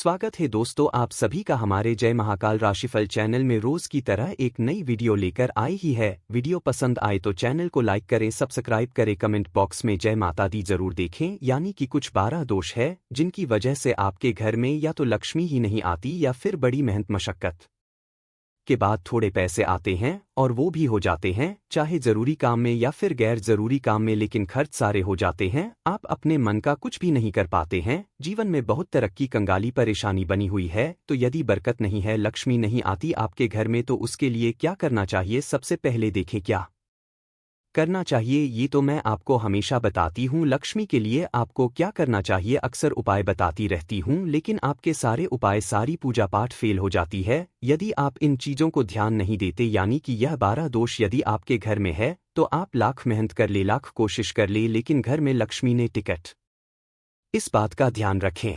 स्वागत है दोस्तों, आप सभी का हमारे जय महाकाल राशिफल चैनल में रोज की तरह एक नई वीडियो लेकर आई ही है। वीडियो पसंद आए तो चैनल को लाइक करें, सब्सक्राइब करें, कमेंट बॉक्स में जय माता दी जरूर देखें। यानी कि कुछ 12 दोष है जिनकी वजह से आपके घर में या तो लक्ष्मी ही नहीं आती या फिर बड़ी मेहनत मशक्कत के बाद थोड़े पैसे आते हैं और वो भी हो जाते हैं, चाहे जरूरी काम में या फिर गैर जरूरी काम में, लेकिन खर्च सारे हो जाते हैं। आप अपने मन का कुछ भी नहीं कर पाते हैं। जीवन में बहुत तरक्की कंगाली परेशानी बनी हुई है। तो यदि बरकत नहीं है, लक्ष्मी नहीं आती आपके घर में, तो उसके लिए क्या करना चाहिए? सबसे पहले देखें क्या करना चाहिए। ये तो मैं आपको हमेशा बताती हूँ। लक्ष्मी के लिए आपको क्या करना चाहिए अक्सर उपाय बताती रहती हूँ, लेकिन आपके सारे उपाय, सारी पूजा पाठ फेल हो जाती है यदि आप इन चीज़ों को ध्यान नहीं देते। यानी कि यह 12 दोष यदि आपके घर में है तो आप लाख मेहनत कर ले, लाख कोशिश कर ले, लेकिन घर में लक्ष्मी ने टिकट, इस बात का ध्यान रखें।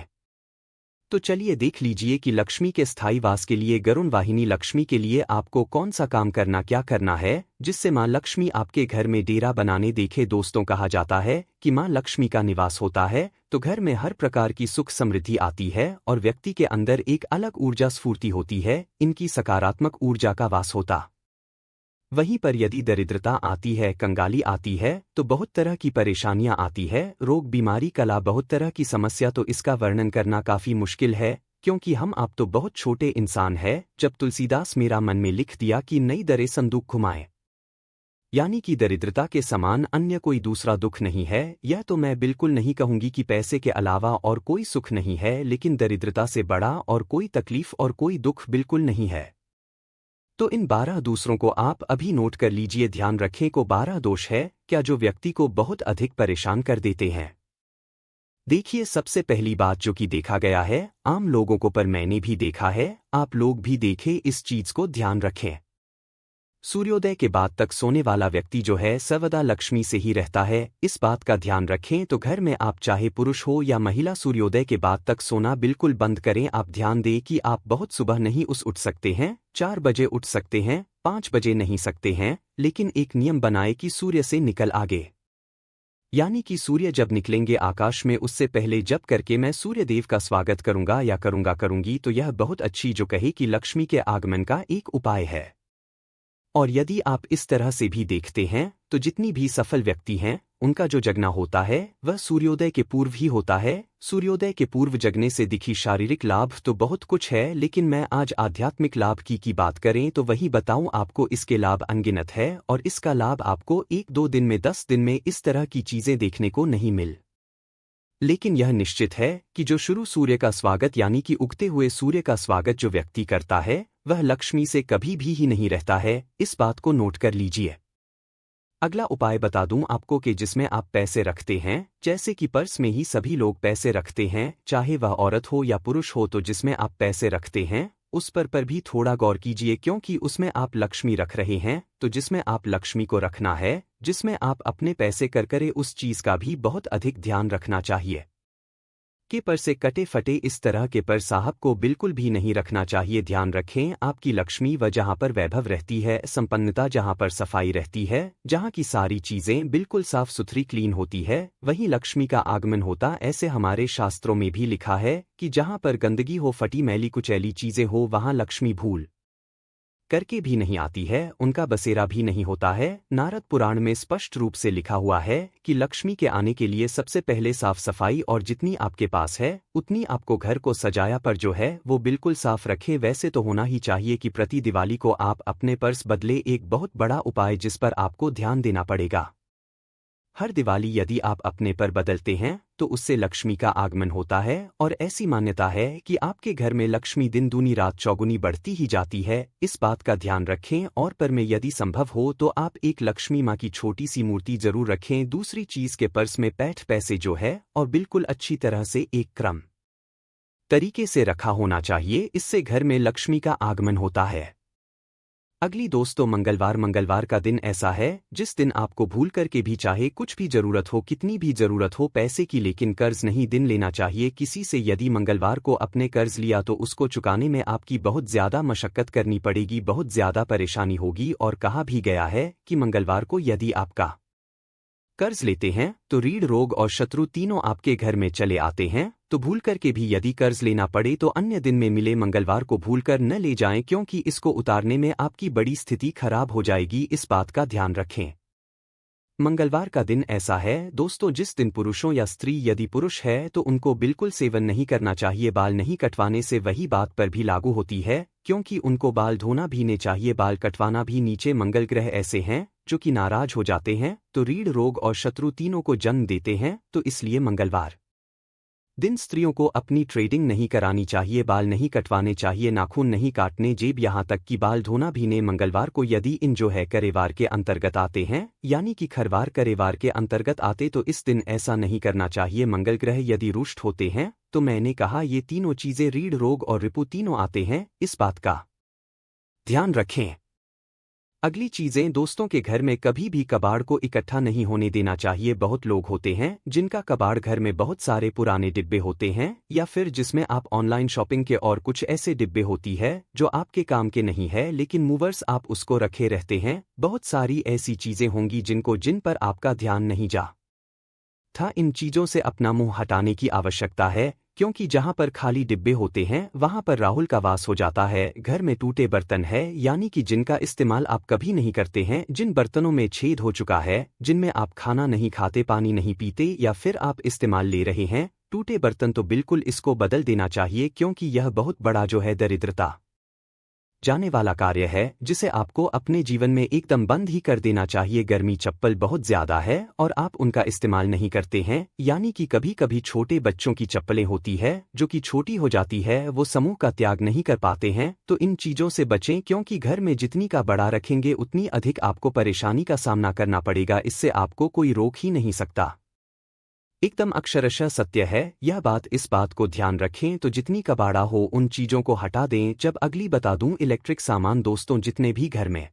तो चलिए देख लीजिए कि लक्ष्मी के स्थायी वास के लिए, गरुण वाहिनी लक्ष्मी के लिए आपको कौन सा काम करना, क्या करना है जिससे माँ लक्ष्मी आपके घर में डेरा बनाने देखे। दोस्तों, कहा जाता है कि माँ लक्ष्मी का निवास होता है तो घर में हर प्रकार की सुख समृद्धि आती है और व्यक्ति के अंदर एक अलग ऊर्जा स्फूर्ति होती है। इनकी सकारात्मक ऊर्जा का वास होता। वहीं पर यदि दरिद्रता आती है, कंगाली आती है, तो बहुत तरह की परेशानियां आती है, रोग बीमारी कला, बहुत तरह की समस्या। तो इसका वर्णन करना काफी मुश्किल है, क्योंकि हम आप तो बहुत छोटे इंसान है। जब तुलसीदास मेरा मन में लिख दिया कि नई दरे संदूक घुमाए, यानी कि दरिद्रता के समान अन्य कोई दूसरा दुख नहीं है। यह तो मैं बिल्कुल नहीं कहूंगी कि पैसे के अलावा और कोई सुख नहीं है, लेकिन दरिद्रता से बड़ा और कोई तकलीफ और कोई दुख बिल्कुल नहीं है। तो इन 12 दूसरों को आप अभी नोट कर लीजिए। ध्यान रखें को 12 दोष है क्या जो व्यक्ति को बहुत अधिक परेशान कर देते हैं। देखिए, सबसे पहली बात जो कि देखा गया है आम लोगों को, पर मैंने भी देखा है, आप लोग भी देखें, इस चीज को ध्यान रखें। सूर्योदय के बाद तक सोने वाला व्यक्ति जो है सर्वदा लक्ष्मी से ही रहता है। इस बात का ध्यान रखें। तो घर में आप चाहे पुरुष हो या महिला, सूर्योदय के बाद तक सोना बिल्कुल बंद करें। आप ध्यान दें कि आप बहुत सुबह नहीं उठ सकते हैं, 4 बजे उठ सकते हैं, 5 बजे नहीं सकते हैं, लेकिन एक नियम बनाए कि सूर्य से निकल आगे, यानी कि सूर्य जब निकलेंगे आकाश में, उससे पहले जब करके मैं सूर्य देव का स्वागत करूंगा या करूंगी, तो यह बहुत अच्छी जो कहे कि लक्ष्मी के आगमन का एक उपाय है। और यदि आप इस तरह से भी देखते हैं तो जितनी भी सफल व्यक्ति हैं उनका जो जगना होता है वह सूर्योदय के पूर्व ही होता है। सूर्योदय के पूर्व जगने से दिखी शारीरिक लाभ तो बहुत कुछ है, लेकिन मैं आज आध्यात्मिक लाभ की बात करें तो वही बताऊं आपको। इसके लाभ अनगिनत है और इसका लाभ आपको 1-2 दिन में, 10 दिन में इस तरह की चीजें देखने को नहीं मिल, लेकिन यह निश्चित है कि जो शुरू सूर्य का स्वागत, यानी कि उगते हुए सूर्य का स्वागत जो व्यक्ति करता है वह लक्ष्मी से कभी भी ही नहीं रहता है। इस बात को नोट कर लीजिए। अगला उपाय बता दूं आपको कि जिसमें आप पैसे रखते हैं, जैसे कि पर्स में ही सभी लोग पैसे रखते हैं, चाहे वह औरत हो या पुरुष हो, तो जिसमें आप पैसे रखते हैं उस पर भी थोड़ा गौर कीजिए, क्योंकि उसमें आप लक्ष्मी रख रहे हैं। तो जिसमें आप लक्ष्मी को रखना है, जिसमें आप अपने पैसे कर करे, उस चीज का भी बहुत अधिक ध्यान रखना चाहिए कि पर से कटे फटे इस तरह के पर साहब को बिल्कुल भी नहीं रखना चाहिए। ध्यान रखें, आपकी लक्ष्मी वह जहां पर वैभव रहती है, संपन्नता जहां पर सफाई रहती है, जहां की सारी चीजें बिल्कुल साफ सुथरी क्लीन होती है, वहीं लक्ष्मी का आगमन होता। ऐसे हमारे शास्त्रों में भी लिखा है कि जहां पर गंदगी हो, फटी मैली कुचैली चीजें हो, वहां लक्ष्मी भूल करके भी नहीं आती है, उनका बसेरा भी नहीं होता है। नारद पुराण में स्पष्ट रूप से लिखा हुआ है कि लक्ष्मी के आने के लिए सबसे पहले साफ सफाई, और जितनी आपके पास है उतनी आपको घर को सजाया पर जो है वो बिल्कुल साफ रखें। वैसे तो होना ही चाहिए कि प्रति दिवाली को आप अपने पर्स बदले, एक बहुत बड़ा उपाय जिस पर आपको ध्यान देना पड़ेगा। हर दिवाली यदि आप अपने पर बदलते हैं तो उससे लक्ष्मी का आगमन होता है, और ऐसी मान्यता है कि आपके घर में लक्ष्मी दिन दूनी रात चौगुनी बढ़ती ही जाती है। इस बात का ध्यान रखें। और पर में यदि संभव हो तो आप एक लक्ष्मी माँ की छोटी सी मूर्ति जरूर रखें। दूसरी चीज के पर्स में पैठ पैसे जो है और बिल्कुल अच्छी तरह से एक क्रम तरीके से रखा होना चाहिए, इससे घर में लक्ष्मी का आगमन होता है। अगली दोस्तों, मंगलवार का दिन ऐसा है जिस दिन आपको भूल करके भी, चाहे कुछ भी जरूरत हो, कितनी भी जरूरत हो पैसे की, लेकिन कर्ज नहीं दिन लेना चाहिए किसी से। यदि मंगलवार को अपने कर्ज लिया तो उसको चुकाने में आपकी बहुत ज्यादा मशक्कत करनी पड़ेगी, बहुत ज्यादा परेशानी होगी। और कहा भी गया है कि मंगलवार को यदि आपका कर्ज लेते हैं तो रीढ़ रोग और शत्रु तीनों आपके घर में चले आते हैं, तो भूल करके भी यदि कर्ज लेना पड़े तो अन्य दिन में मिले मंगलवार को भूलकर न ले जाएं, क्योंकि इसको उतारने में आपकी बड़ी स्थिति खराब हो जाएगी, इस बात का ध्यान रखें। मंगलवार का दिन ऐसा है दोस्तों जिस दिन पुरुषों या स्त्री यदि पुरुष है तो उनको बिल्कुल सेवन नहीं करना चाहिए। बाल नहीं कटवाने से वही बात पर भी लागू होती है, क्योंकि उनको बाल धोना भी नहीं चाहिए, बाल कटवाना भी। नीचे मंगल ग्रह ऐसे हैं जो कि नाराज हो जाते हैं तो रीढ़ रोग और शत्रु तीनों को जन्म देते हैं, तो इसलिए मंगलवार दिन स्त्रियों को अपनी ट्रेडिंग नहीं करानी चाहिए, बाल नहीं कटवाने चाहिए, नाखून नहीं काटने, जेब यहाँ तक कि बाल धोना भी नहीं। मंगलवार को यदि इन जो है करेवार के अंतर्गत आते हैं, यानी कि खरवार करेवार के अंतर्गत आते, तो इस दिन ऐसा नहीं करना चाहिए। मंगल ग्रह यदि रुष्ट होते हैं तो मैंने कहा ये तीनों चीजें रीढ़ रोग और रिपु तीनों आते हैं, इस बात का ध्यान रखें। अगली चीजें दोस्तों के घर में कभी भी कबाड़ को इकट्ठा नहीं होने देना चाहिए। बहुत लोग होते हैं जिनका कबाड़ घर में बहुत सारे पुराने डिब्बे होते हैं, या फिर जिसमें आप ऑनलाइन शॉपिंग के और कुछ ऐसे डिब्बे होती है जो आपके काम के नहीं है, लेकिन मूवर्स आप उसको रखे रहते हैं। बहुत सारी ऐसी चीजें होंगी जिन पर आपका ध्यान नहीं जा था। इन चीजों से अपना मुंह हटाने की आवश्यकता है, क्योंकि जहां पर खाली डिब्बे होते हैं वहां पर राहुल का वास हो जाता है। घर में टूटे बर्तन है, यानी कि जिनका इस्तेमाल आप कभी नहीं करते हैं, जिन बर्तनों में छेद हो चुका है, जिनमें आप खाना नहीं खाते, पानी नहीं पीते, या फिर आप इस्तेमाल ले रहे हैं टूटे बर्तन, तो बिल्कुल इसको बदल देना चाहिए, क्योंकि यह बहुत बड़ा जो है दरिद्रता जाने वाला कार्य है, जिसे आपको अपने जीवन में एकदम बंद ही कर देना चाहिए। गर्मी चप्पल बहुत ज्यादा है और आप उनका इस्तेमाल नहीं करते हैं, यानी कि कभी कभी छोटे बच्चों की चप्पलें होती है जो कि छोटी हो जाती है, वो समूह का त्याग नहीं कर पाते हैं, तो इन चीजों से बचें, क्योंकि घर में जितनी का बड़ा रखेंगे उतनी अधिक आपको परेशानी का सामना करना पड़ेगा। इससे आपको कोई रोक ही नहीं सकता। एकदम अक्षरशः सत्य है यह बात, इस बात को ध्यान रखें। तो जितनी कबाड़ा हो उन चीजों को हटा दें। जब अगली बता दूं इलेक्ट्रिक सामान दोस्तों जितने भी घर में